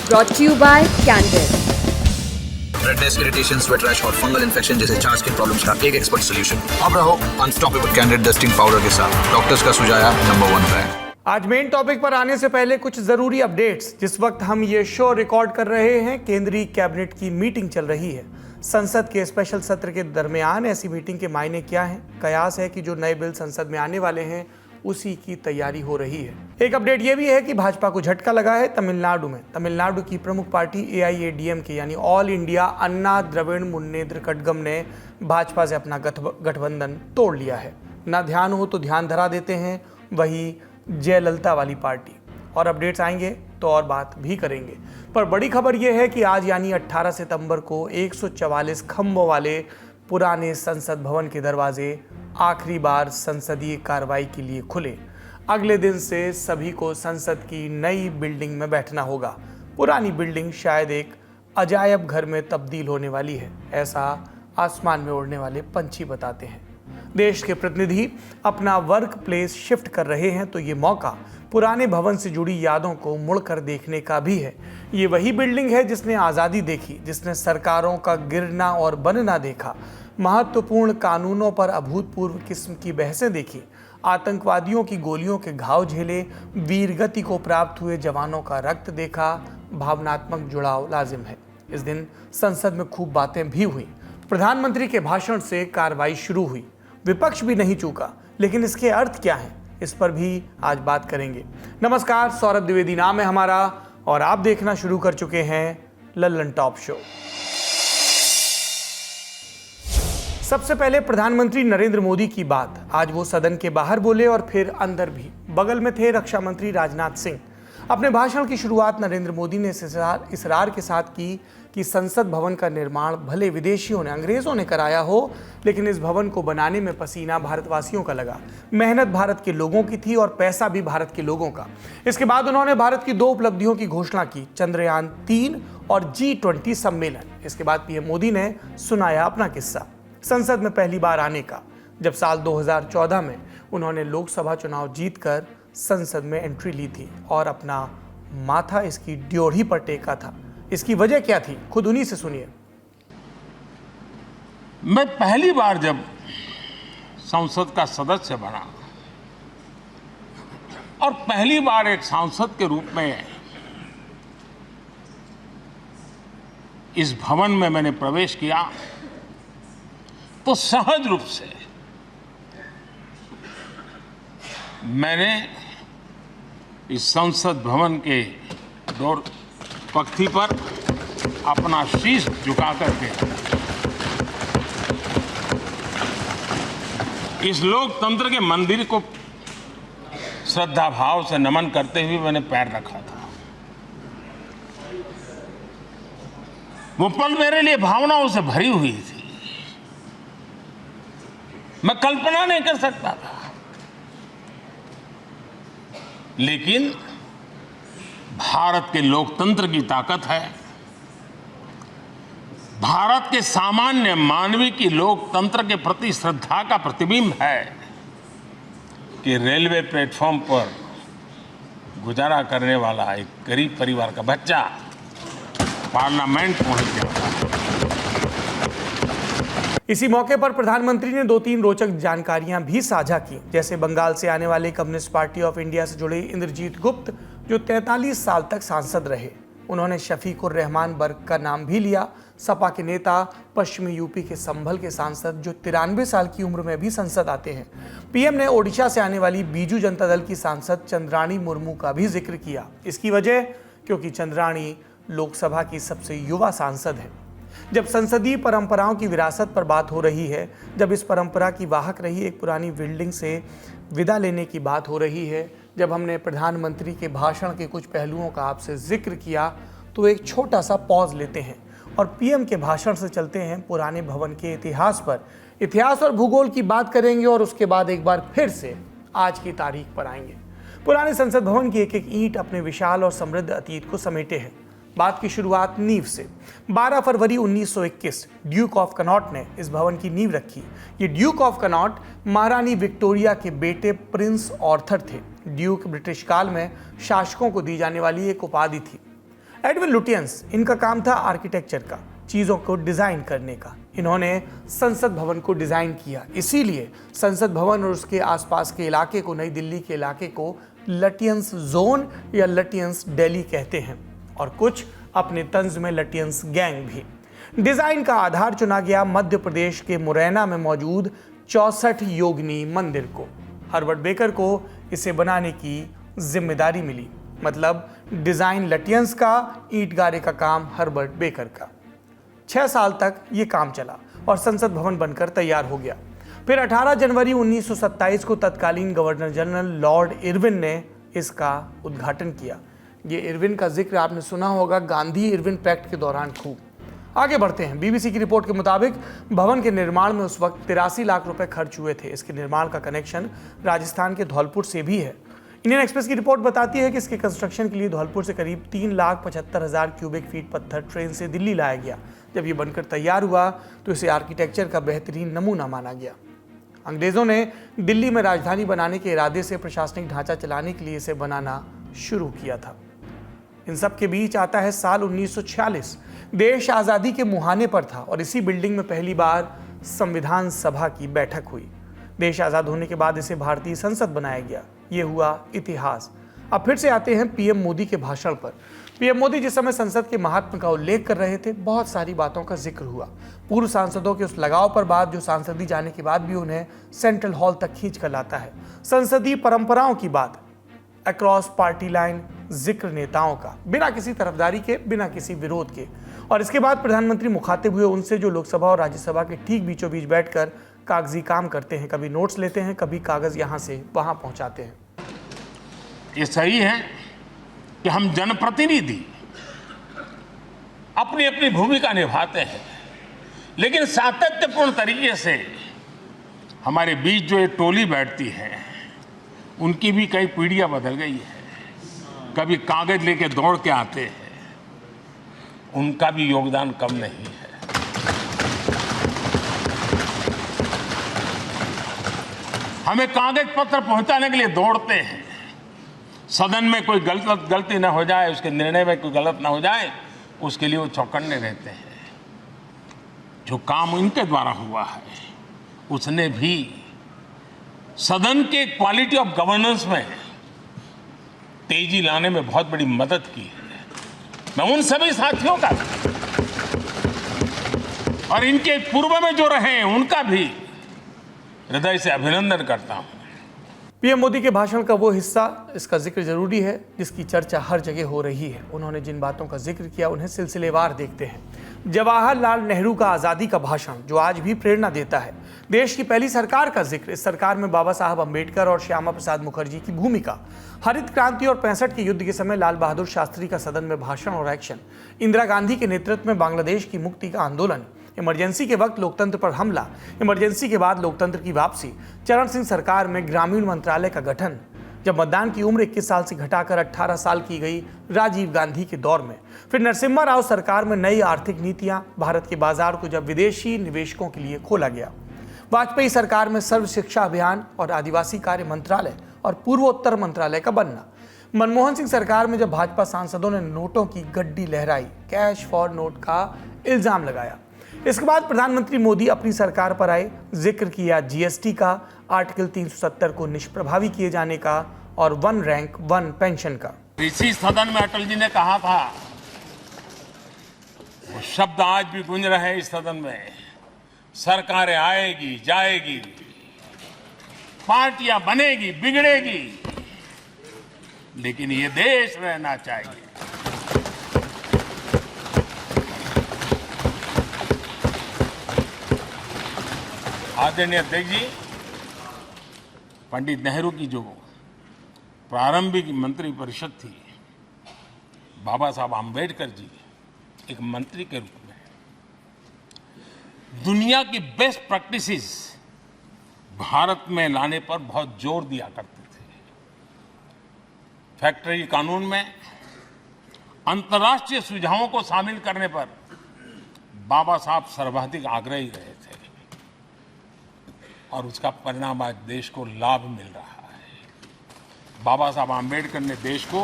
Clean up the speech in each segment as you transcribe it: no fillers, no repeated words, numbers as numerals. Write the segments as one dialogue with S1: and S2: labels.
S1: brought to you by Candid.
S2: Redness, irritation, sweat rash और fungal infection जैसे 4 skin problems का एक expert solution. अब रहो अनस्टॉपेबल कैंडिड डस्टिंग पाउडर के साथ। डॉक्टर्स का सुझाया नंबर 1 ब्रांड।
S3: आज मेन टॉपिक पर आने से पहले कुछ जरूरी अपडेट्स। जिस वक्त हम ये शो रिकॉर्ड कर रहे हैं, केंद्रीय कैबिनेट की मीटिंग चल रही है। संसद के स्पेशल सत्र के दरमियान ऐसी मीटिंग के मायने क्या हैं? कयास है कि जो नए बिल संसद में आने वाले हैं उसी की तैयारी हो रही है। एक अपडेट यह भी है कि भाजपा को झटका लगा है तमिलनाडु में। तमिलनाडु की प्रमुख पार्टी AIADMK यानी ऑल इंडिया अन्ना द्रविड़ मुन्नेत्र कड़गम ने भाजपा से अपना गठबंधन तोड़ लिया है। ना ध्यान हो तो ध्यान धरा देते हैं, वही जयललिता वाली पार्टी। और अपडेट्स आएंगे तो और बात भी करेंगे। पर बड़ी खबर यह है कि आज यानी 18 सितंबर को 144 खंभों वाले पुराने संसद भवन के दरवाजे आखिरी बार संसदीय कार्रवाई के लिए खुले। अगले दिन से सभी को संसद की नई बिल्डिंग में बैठना होगा। पुरानी बिल्डिंग शायद एक अजायब घर में तब्दील होने वाली है, ऐसा आसमान में उड़ने वाले पंछी बताते हैं। देश के प्रतिनिधि अपना वर्क प्लेस शिफ्ट कर रहे हैं तो ये मौका पुराने भवन से जुड़ी यादों को मुड़कर देखने का भी है। ये वही बिल्डिंग है जिसने आज़ादी देखी, जिसने सरकारों का गिरना और बनना देखा, महत्वपूर्ण कानूनों पर अभूतपूर्व किस्म की बहसें देखी, आतंकवादियों की गोलियों के घाव झेले, वीरगति को प्राप्त हुए जवानों का रक्त देखा। भावनात्मक जुड़ाव लाजिम है। इस दिन संसद में खूब बातें भी हुई। प्रधानमंत्री के भाषण से कार्रवाई शुरू हुई। विपक्ष भी नहीं चूका, लेकिन इसके अर्थ क्या हैं, इस पर भी आज बात करेंगे। नमस्कार, सौरभ द्विवेदी नाम है हमारा और आप देखना शुरू कर चुके हैं लल्लन टॉप शो। सबसे पहले प्रधानमंत्री नरेंद्र मोदी की बात। आज वो सदन के बाहर बोले और फिर अंदर भी। बगल में थे रक्षा मंत्री राजनाथ सिंह। अपने भाषण की शुरुआत नरेंद्र मोदी ने इसरार के साथ की कि संसद भवन का निर्माण भले विदेशियों ने, अंग्रेजों ने कराया हो, लेकिन इस भवन को बनाने में पसीना भारतवासियों का लगा। मेहनत भारत के लोगों की थी और पैसा भी भारत के लोगों का। इसके बाद उन्होंने भारत की 2 उपलब्धियों की घोषणा की, चंद्रयान 3 और G20 सम्मेलन। इसके बाद पीएम मोदी ने सुनाया अपना किस्सा संसद में पहली बार आने का, जब साल 2014 में उन्होंने लोकसभा चुनाव जीतकर संसद में एंट्री ली थी और अपना माथा इसकी ड्योढ़ी पर टेका था। इसकी वजह क्या थी, खुद उन्हीं से सुनिए।
S4: मैं पहली बार जब संसद का सदस्य बना और पहली बार एक सांसद के रूप में इस भवन में मैंने प्रवेश किया, तो सहज रूप से मैंने इस संसद भवन के डोर पक्ति पर अपना शीश झुका करके इस लोकतंत्र के मंदिर को श्रद्धा भाव से नमन करते हुए मैंने पैर रखा था। वो पल मेरे लिए भावनाओं से भरी हुई थी। मैं कल्पना नहीं कर सकता था, लेकिन भारत के लोकतंत्र की ताकत है, भारत के सामान्य मानवी की लोकतंत्र के प्रति श्रद्धा का प्रतिबिंब है कि रेलवे प्लेटफॉर्म पर गुजारा करने वाला एक गरीब परिवार का बच्चा पार्लियामेंट पहुंच गया।
S3: इसी मौके पर प्रधानमंत्री ने 2-3 रोचक जानकारियां भी साझा की, जैसे बंगाल से आने वाले कम्युनिस्ट पार्टी ऑफ इंडिया से जुड़े इंद्रजीत गुप्त, जो 43 साल तक सांसद रहे। उन्होंने शफीकुर रहमान बर्क का नाम भी लिया। सपा के नेता, पश्चिमी यूपी के संभल के सांसद, जो 93 साल की उम्र में भी संसद आते हैं। पीएम ने ओडिशा से आने वाली बीजू जनता दल की सांसद चंद्राणी मुर्मू का भी जिक्र किया। इसकी वजह, क्योंकि चंद्राणी लोकसभा की सबसे युवा सांसद है। जब संसदीय परंपराओं की विरासत पर बात हो रही है, जब इस परंपरा की वाहक रही एक पुरानी बिल्डिंग से विदा लेने की बात हो रही है, जब हमने प्रधानमंत्री के भाषण के कुछ पहलुओं का आपसे जिक्र किया, तो एक छोटा सा पॉज लेते हैं और पीएम के भाषण से चलते हैं पुराने भवन के इतिहास पर। इतिहास और भूगोल की बात करेंगे और उसके बाद एक बार फिर से आज की तारीख पर आएंगे। पुराने संसद भवन की एक एक ईंट अपने विशाल और समृद्ध अतीत को समेटे है। बात की शुरुआत नींव से। 12 फरवरी 1921 ड्यूक ऑफ कनॉट ने इस भवन की नींव रखी। ये ड्यूक ऑफ कनॉट महारानी विक्टोरिया के बेटे प्रिंस आर्थर थे। ड्यूक ब्रिटिश काल में शासकों को दी जाने वाली एक उपाधि थी। एडविन लुटियंस, इनका काम था आर्किटेक्चर का, चीज़ों को डिज़ाइन करने का। इन्होंने संसद भवन को डिज़ाइन किया, इसीलिए संसद भवन और उसके आसपास के इलाके को, नई दिल्ली के इलाके को लटियंस जोन या लटियंस दिल्ली कहते हैं, और कुछ अपने तंज में लटियंस गैंग भी। डिज़ाइन का आधार चुना गया मध्य प्रदेश के मुरैना में मौजूद 64 योगिनी मंदिर को। हर्बर्ट बेकर को इसे बनाने की जिम्मेदारी मिली, मतलब डिज़ाइन लटियंस का, ईंट गारे का काम हर्बर्ट बेकर का। 6 साल तक ये काम चला और संसद भवन बनकर तैयार हो गया। फिर 18 जनवरी 1927 को तत्कालीन गवर्नर जनरल लॉर्ड इरविन ने इसका उद्घाटन किया। ये इरविन का जिक्र आपने सुना होगा गांधी इरविन पैक्ट के दौरान खूब। आगे बढ़ते हैं। बीबीसी की रिपोर्ट के मुताबिक भवन के निर्माण में उस वक्त 83 लाख रुपए खर्च हुए थे। इसके निर्माण का कनेक्शन राजस्थान के धौलपुर से भी है। इंडियन एक्सप्रेस की रिपोर्ट बताती है कि इसके कंस्ट्रक्शन के लिए धौलपुर से करीब 3,75,000 क्यूबिक फीट पत्थर ट्रेन से दिल्ली लाया गया। जब ये बनकर तैयार हुआ तो इसे आर्किटेक्चर का बेहतरीन नमूना माना गया। अंग्रेजों ने दिल्ली में राजधानी बनाने के इरादे से प्रशासनिक ढांचा चलाने के लिए इसे बनाना शुरू किया था। इन सब के बीच आता है साल 1946। देश आज़ादी के मुहाने पर था और इसी बिल्डिंग में पहली बार संविधान सभा की बैठक हुई। देश आज़ाद होने के बाद इसे भारतीय संसद बनाया गया। ये हुआ इतिहास। अब फिर से आते हैं पीएम मोदी के भाषण पर। पीएम मोदी जिस समय संसद के महात्म का उल्लेख कर रहे थे, बहुत सारी बातों का जिक्र हुआ। पूर्व सांसदों के उस लगाव पर बात जो सांसदी जाने के बाद भी उन्हें सेंट्रल हॉल तक खींच कर लाता है। संसदीय परंपराओं की बात, अक्रॉस पार्टी लाइन जिक्र नेताओं का, बिना किसी तरफदारी के, बिना किसी विरोध के। और इसके बाद प्रधानमंत्री मुखातिब हुए उनसे जो लोकसभा और राज्यसभा के ठीक बीचों बीच बैठकर कागजी काम करते हैं, कभी नोट्स लेते हैं, कभी कागज यहां से वहां पहुंचाते हैं।
S4: ये सही है कि हम जनप्रतिनिधि अपनी अपनी भूमिका निभाते हैं, लेकिन सातत्यपूर्ण तरीके से हमारे बीच जो ये टोली बैठती है, उनकी भी कई पीढ़ियां बदल गई है। कभी कागज लेके दौड़ के आते हैं, उनका भी योगदान कम नहीं है। हमें कागज पत्र पहुंचाने के लिए दौड़ते हैं। सदन में कोई गलती ना हो जाए, उसके निर्णय में कोई गलत ना हो जाए, उसके लिए वो चौकन्ने रहते हैं। जो काम इनके द्वारा हुआ है, उसने भी सदन के क्वालिटी ऑफ गवर्नेंस में तेजी लाने में बहुत बड़ी मदद की है। मैं उन सभी साथियों का और इनके पूर्व में जो रहे हैं उनका भी हृदय से अभिनंदन करता हूं।
S3: पीएम मोदी के भाषण का वो हिस्सा, इसका जिक्र जरूरी है, जिसकी चर्चा हर जगह हो रही है। उन्होंने जिन बातों का जिक्र किया उन्हें सिलसिलेवार देखते हैं। जवाहरलाल नेहरू का आज़ादी का भाषण, जो आज भी प्रेरणा देता है। देश की पहली सरकार का जिक्र, इस सरकार में बाबा साहब अम्बेडकर और श्यामा प्रसाद मुखर्जी की भूमिका। हरित क्रांति और 65 के युद्ध के समय लाल बहादुर शास्त्री का सदन में भाषण और एक्शन। इंदिरा गांधी के नेतृत्व में बांग्लादेश की मुक्ति का आंदोलन। इमरजेंसी के वक्त लोकतंत्र पर हमला, इमरजेंसी के बाद लोकतंत्र की वापसी। चरण सिंह सरकार में ग्रामीण मंत्रालय का गठन। जब मतदान की उम्र 21 साल से घटाकर 18 साल की गई राजीव गांधी के दौर में। फिर नरसिम्हा राव सरकार में नई आर्थिक नीतियां, भारत के बाजार को जब विदेशी निवेशकों के लिए खोला गया। वाजपेयी सरकार में सर्व शिक्षा अभियान और आदिवासी कार्य मंत्रालय और पूर्वोत्तर मंत्रालय का बनना। मनमोहन सिंह सरकार में जब भाजपा सांसदों ने नोटों की गड्डी लहराई, कैश फॉर नोट का इल्जाम लगाया। इसके बाद प्रधानमंत्री मोदी अपनी सरकार पर आए, जिक्र किया जीएसटी का, आर्टिकल 370 को निष्प्रभावी किए जाने का और 1 रैंक 1 पेंशन का।
S4: इसी सदन में अटल जी ने कहा था, वो शब्द आज भी गूंज रहे हैं इस सदन में, सरकारें आएगी जाएगी, पार्टियां बनेगी बिगड़ेगी, लेकिन ये देश रहना चाहिए। आदरणीय अध्यक्ष जी, पंडित नेहरू की जो प्रारंभिक मंत्री परिषद थी, बाबा साहब आम्बेडकर जी एक मंत्री के रूप में दुनिया की बेस्ट प्रैक्टिसेस भारत में लाने पर बहुत जोर दिया करते थे। फैक्ट्री कानून में अंतर्राष्ट्रीय सुझावों को शामिल करने पर बाबा साहब सर्वाधिक आग्रही रहे थे और उसका परिणाम आज देश को लाभ मिल रहा है। बाबा साहब आम्बेडकर ने देश को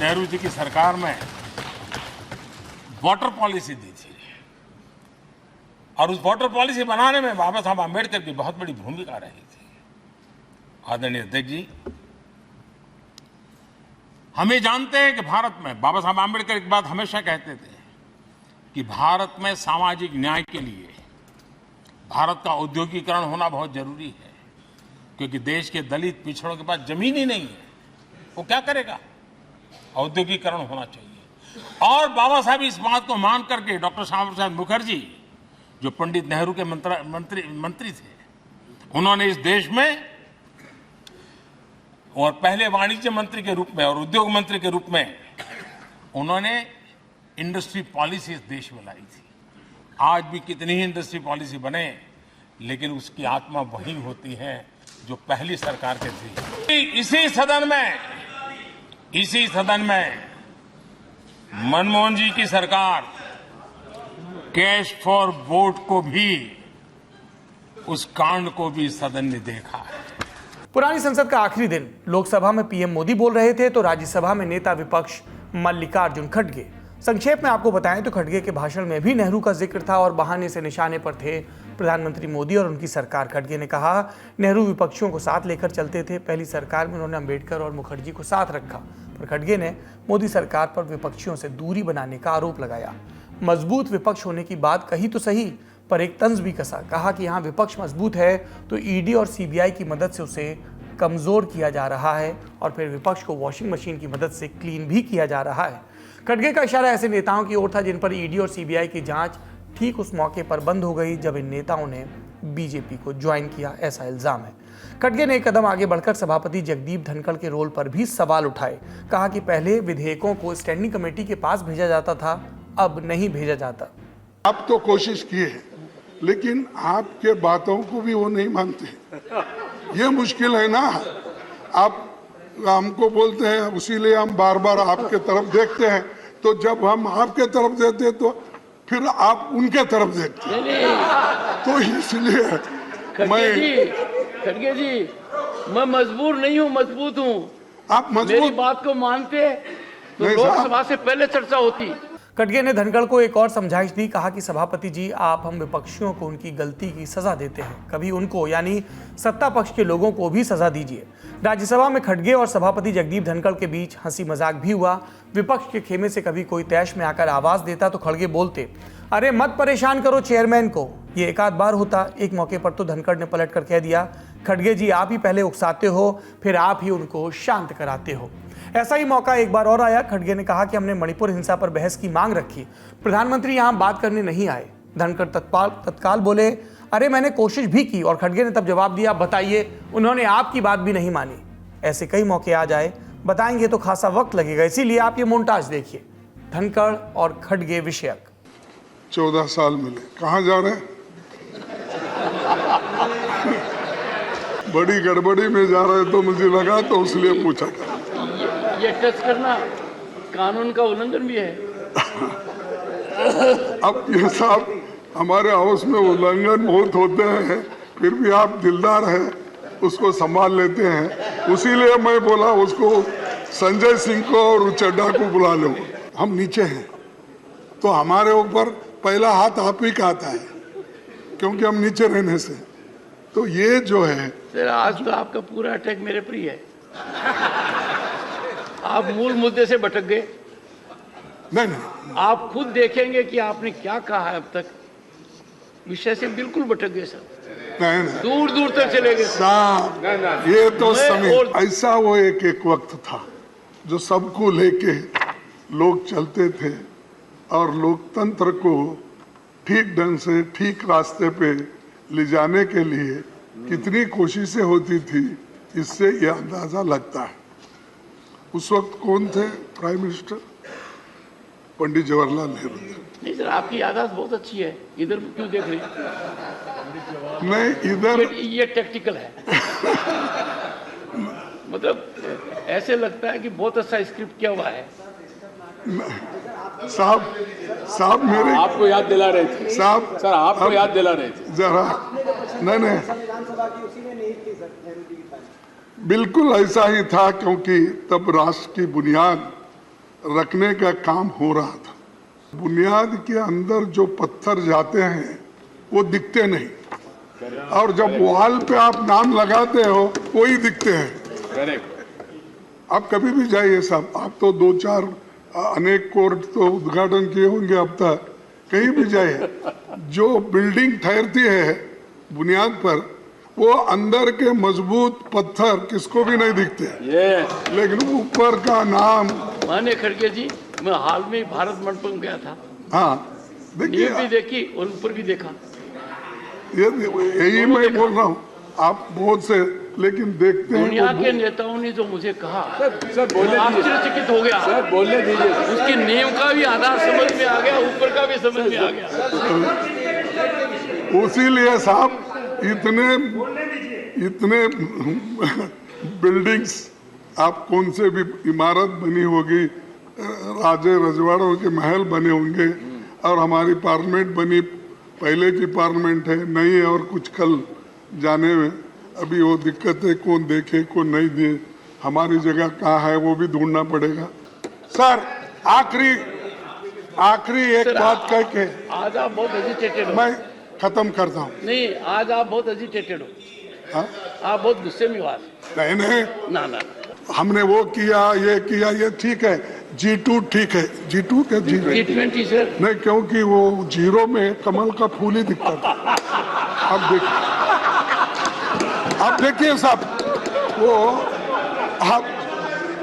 S4: नेहरू जी की सरकार में वाटर पॉलिसी दी थी और उस वाटर पॉलिसी बनाने में बाबा साहब आम्बेडकर की बहुत बड़ी भूमिका रही थी। आदरणीय अध्यक्ष जी, हम ये जानते हैं कि भारत में बाबा साहब आम्बेडकर एक बात हमेशा कहते थे कि भारत में सामाजिक न्याय के लिए भारत का औद्योगिकरण होना बहुत जरूरी है, क्योंकि देश के दलित पिछड़ों के पास जमीन ही नहीं है, वो क्या करेगा? औद्योगिकरण होना चाहिए। और बाबा साहब इस बात को मान करके डॉक्टर श्यामा प्रसाद मुखर्जी, जो पंडित नेहरू के मंत्री थे, उन्होंने इस देश में और पहले वाणिज्य मंत्री के रूप में और उद्योग मंत्री के रूप में उन्होंने इंडस्ट्री पॉलिसी इस देश में लाई थी। आज भी कितनी ही इंडस्ट्री पॉलिसी बने, लेकिन उसकी आत्मा वही होती है जो पहली सरकार के थी। इसी सदन में मनमोहन जी की सरकार कैश फॉर वोट को भी, उस कांड को भी सदन ने देखा है।
S3: पुरानी संसद का आखिरी दिन, लोकसभा में पीएम मोदी बोल रहे थे तो राज्यसभा में नेता विपक्ष मल्लिकार्जुन खड़गे। संक्षेप में आपको बताएं तो खड़गे के भाषण में भी नेहरू का जिक्र था और बहाने से निशाने पर थे प्रधानमंत्री मोदी और उनकी सरकार। खड़गे ने कहा, नेहरू विपक्षियों को साथ लेकर चलते थे। पहली सरकार में उन्होंने अंबेडकर और मुखर्जी को साथ रखा। पर खड़गे ने मोदी सरकार पर विपक्षियों से दूरी बनाने का आरोप लगाया। मजबूत विपक्ष होने की बात कही तो सही, पर एक तंज भी कसा। कहा कि यहाँ विपक्ष मजबूत है तो ईडी और सीबीआई की मदद से उसे कमजोर किया जा रहा है और फिर विपक्ष को वॉशिंग मशीन की मदद से क्लीन भी किया जा रहा है। खड़गे का इशारा ऐसे नेताओं की ओर था जिन पर ईडी और सीबीआई की जांच ठीक उस मौके पर बंद हो गई जब इन नेताओं ने बीजेपी को ज्वाइन किया, ऐसा इल्जाम है। खड़गे ने एक कदम आगे बढ़कर सभापति जगदीप धनखड़ के रोल पर भी सवाल उठाए। कहा कि पहले विधेयकों को स्टैंडिंग कमेटी के पास भेजा जाता था, अब नहीं भेजा जाता।
S5: आप तो कोशिश किए हैं, लेकिन आपके बातों को भी वो नहीं मानते। ये मुश्किल है ना। आप हमको बोलते हैं, उसीलिए हम बार बार आपके तरफ देखते हैं। तो जब हम आपके तरफ देते हैं तो फिर आप उनके तरफ देखते हैं। तो इसलिए
S6: खड़गे जी, मैं मजबूर नहीं हूँ, मजबूत हूँ।
S5: आप मजबूत,
S6: मेरी बात को मानते तो लोकसभा से पहले चर्चा होती।
S3: खड़गे ने धनखड़ को एक और समझाइश दी। कहा कि सभापति जी, आप हम विपक्षियों को उनकी गलती की सजा देते हैं, कभी उनको यानी सत्ता पक्ष के लोगों को भी सजा दीजिए। राज्यसभा में खड़गे और सभापति जगदीप धनखड़ के बीच हंसी मजाक भी हुआ। विपक्ष के खेमे से कभी कोई तैश में आकर आवाज देता तो खड़गे बोलते, अरे मत परेशान करो चेयरमैन को। ये एक आध बार होता। एक मौके पर तो धनखड़ ने पलट कर कह दिया, खड़गे जी आप ही पहले उकसाते हो, फिर आप ही उनको शांत कराते हो। ऐसा ही मौका एक बार और आया। खड़गे ने कहा कि हमने मणिपुर हिंसा पर बहस की मांग रखी, प्रधानमंत्री यहां बात करने नहीं आए। धनखड़ तत्काल बोले, अरे मैंने कोशिश भी की। और खड़गे ने तब जवाब दिया, बताइए, उन्होंने आपकी बात भी नहीं मानी। ऐसे कई मौके आ जाए, बताएंगे तो खासा वक्त लगेगा, इसीलिए आप ये मोन्टाज देखिए। धनखड़ और खड़गे विषयक।
S5: 14 साल मिले, कहाँ जा रहे हैं? बड़ी गड़बड़ी में जा रहे तो मुझे लगा, तो इसलिए पूछा।
S6: ये टच करना कानून का उल्लंघन भी है।
S5: अब ये साहब, हमारे हाउस में उल्लंघन बहुत होते हैं, फिर भी आप दिलदार हैं, उसको संभाल लेते हैं। उसीलिए मैं बोला उसको संजय सिंह को और चड्ढा को बुला लो। हम नीचे हैं तो हमारे ऊपर पहला हाथ आप ही का आता है, क्योंकि हम नीचे रहने से। तो ये जो है
S6: सर, आज तो आपका पूरा अटैक मेरे पर ही है। आप मूल मुद्दे से भटक गए।
S5: नहीं,
S6: आप खुद देखेंगे कि आपने क्या कहा है अब तक। विषय से बिल्कुल भटक गए सर,
S5: नहीं,
S6: दूर दूर तक चले गए
S5: साहब। ये तो समय ऐसा, वो एक वक्त था जो सबको लेके लोग चलते थे और लोकतंत्र को ठीक ढंग से ठीक रास्ते पे ले जाने के लिए कितनी कोशिशें होती थी, इससे ये अंदाजा लगता है। उस वक्त कौन थे प्राइम मिनिस्टर? पंडित जवाहरलाल नेहरू थे।
S6: नहीं सर, आपकी याददाश्त बहुत अच्छी है। इधर क्यों देख रही?
S5: नहीं, इधर
S6: ये टैक्टिकल है। मतलब ऐसे लगता है कि बहुत अच्छा स्क्रिप्ट किया हुआ है। साहब मेरे
S7: आपको याद दिला रहे थे
S5: साहब,
S7: सर आपको याद दिला रहे थे
S5: जरा। नहीं, बिल्कुल ऐसा ही था, क्योंकि तब राष्ट्र की बुनियाद रखने का काम हो रहा था। बुनियाद के अंदर जो पत्थर जाते हैं वो दिखते नहीं, और जब वॉल पे आप नाम लगाते हो वही दिखते हैं। आप कभी भी जाइए साहब, आप तो 2-4 अनेक कोर्ट तो उद्घाटन किए होंगे अब तक, कहीं भी जाइए, जो बिल्डिंग ठहरती है बुनियाद पर वो अंदर के मजबूत पत्थर किसको भी नहीं दिखते, लेकिन ऊपर का नाम।
S6: माने खड़गे जी, मैं हाल में भारत मंडपम गया था।
S5: हाँ देखिए,
S6: नींव भी देखी और ऊपर भी देखा।
S5: यही मैं बोल रहा हूँ, आप बहुत से लेकिन देखते हैं।
S6: दुनिया के नेताओं ने जो मुझे कहा,
S7: सर बोलने
S6: आश्चर्यचकित हो गया।
S7: सर बोलने दीजिए।
S6: उसकी नींव का भी आधार समझ में आ गया, ऊपर का भी समझ में आ गया।
S5: उसीलिए साहब इतने बिल्डिंग्स, आप कौन से भी इमारत बनी होगी, राजे रजवाड़ों के महल बने होंगे, और हमारी पार्लियामेंट बनी, पहले की पार्लियामेंट है, नई है, और कुछ कल जाने में अभी वो दिक्कत है, कौन देखे कौन नहीं दे, हमारी जगह कहाँ है वो भी ढूंढना पड़ेगा। सर आखिरी एक बात कह के
S6: आज आप बहुत एजिटेटेड हो।
S5: मैं खत्म करता हूँ।
S6: नहीं, आज आप बहुत एजिटेटेड हो।
S5: हाँ?
S6: आप बहुत गुस्से में हो आज।
S5: नहीं,
S6: ना ना,
S5: हमने वो किया, ये ठीक है, G2 ठीक है, G2 क्या
S6: G20 सर
S5: नहीं, क्योंकि वो जीरो में कमल का फूल ही दिखता था। आप देखिए साहब, वो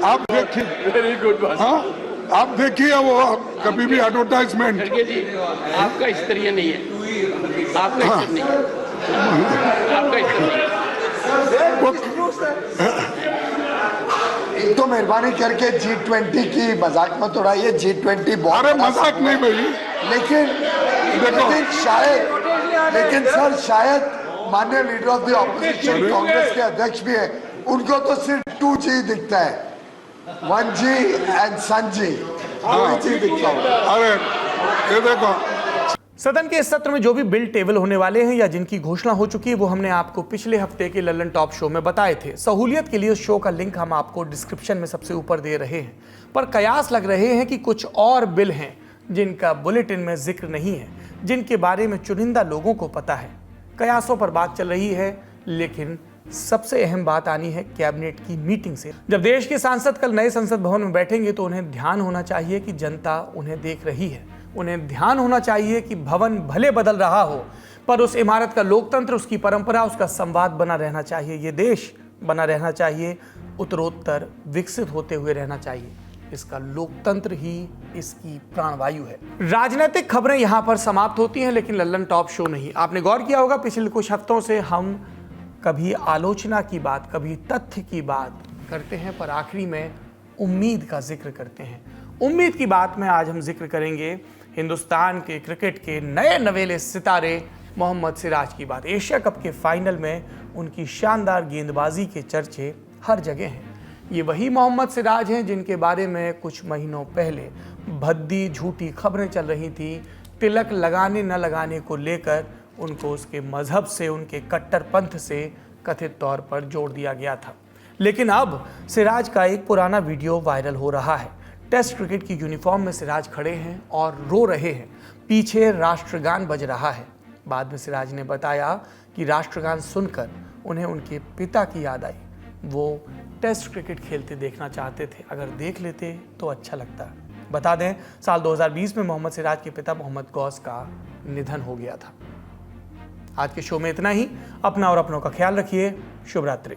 S5: आप देखिए,
S7: वेरी गुड बात।
S5: हाँ आप देखिए, वो कभी भी एडवर्टाइजमेंट।
S6: खड़गे जी, आपका स्तरीय नहीं है, आपका स्तर नहीं है, आपका स्तर नहीं है।
S8: एक तो मेहरबानी करके G20 की मजाक मत उड़ाइए। G20 बहुत,
S5: अरे मजाक नहीं भाई,
S8: लेकिन सर शायद माननीय leader of the opposition Congress के अध्यक्ष भी है, उनको तो सिर्फ 2G दिखता है, 1G एंड SunG, 2G दिखता है।
S5: अरे ये देखो,
S3: सदन के इस सत्र में जो भी बिल टेबल होने वाले हैं या जिनकी घोषणा हो चुकी है वो हमने आपको पिछले हफ्ते के लल्लन टॉप शो में बताए थे। सहूलियत के लिए उस शो का लिंक हम आपको डिस्क्रिप्शन में सबसे ऊपर दे रहे हैं, पर कयास लग रहे हैं कि कुछ और बिल हैं जिनका बुलेटिन में जिक्र नहीं है, जिनके बारे में चुनिंदा लोगों को पता है। कयासों पर बात चल रही है, लेकिन सबसे अहम बात आनी है कैबिनेट की मीटिंग से। जब देश के सांसद कल नए संसद भवन में बैठेंगे तो उन्हें ध्यान होना चाहिए कि जनता उन्हें देख रही है। उन्हें ध्यान होना चाहिए कि भवन भले बदल रहा हो, पर उस इमारत का लोकतंत्र, उसकी परंपरा, उसका संवाद बना रहना चाहिए। ये देश बना रहना चाहिए, उत्तरोत्तर विकसित होते हुए रहना चाहिए। इसका लोकतंत्र ही इसकी प्राणवायु है। राजनीतिक खबरें यहाँ पर समाप्त होती हैं, लेकिन लल्लन टॉप शो नहीं। आपने गौर किया होगा, पिछले कुछ हफ्तों से हम कभी आलोचना की बात, कभी तथ्य की बात करते हैं, पर आखिरी में उम्मीद का जिक्र करते हैं। उम्मीद की बात में आज हम जिक्र करेंगे हिंदुस्तान के क्रिकेट के नए नवेले सितारे मोहम्मद सिराज की बात। एशिया कप के फाइनल में उनकी शानदार गेंदबाजी के चर्चे हर जगह हैं। ये वही मोहम्मद सिराज हैं जिनके बारे में कुछ महीनों पहले भद्दी झूठी खबरें चल रही थी। तिलक लगाने न लगाने को लेकर उनको उसके मजहब से, उनके कट्टरपंथ से कथित तौर पर जोड़ दिया गया था। लेकिन अब सिराज का एक पुराना वीडियो वायरल हो रहा है। टेस्ट क्रिकेट की यूनिफॉर्म में सिराज खड़े हैं और रो रहे हैं, पीछे राष्ट्रगान बज रहा है। बाद में सिराज ने बताया कि राष्ट्रगान सुनकर उन्हें उनके पिता की याद आई। वो टेस्ट क्रिकेट खेलते देखना चाहते थे, अगर देख लेते तो अच्छा लगता। बता दें, साल 2020 में मोहम्मद सिराज के पिता मोहम्मद गौस का निधन हो गया था। आज के शो में इतना ही। अपना और अपनों का ख्याल रखिए। शुभ रात्रि।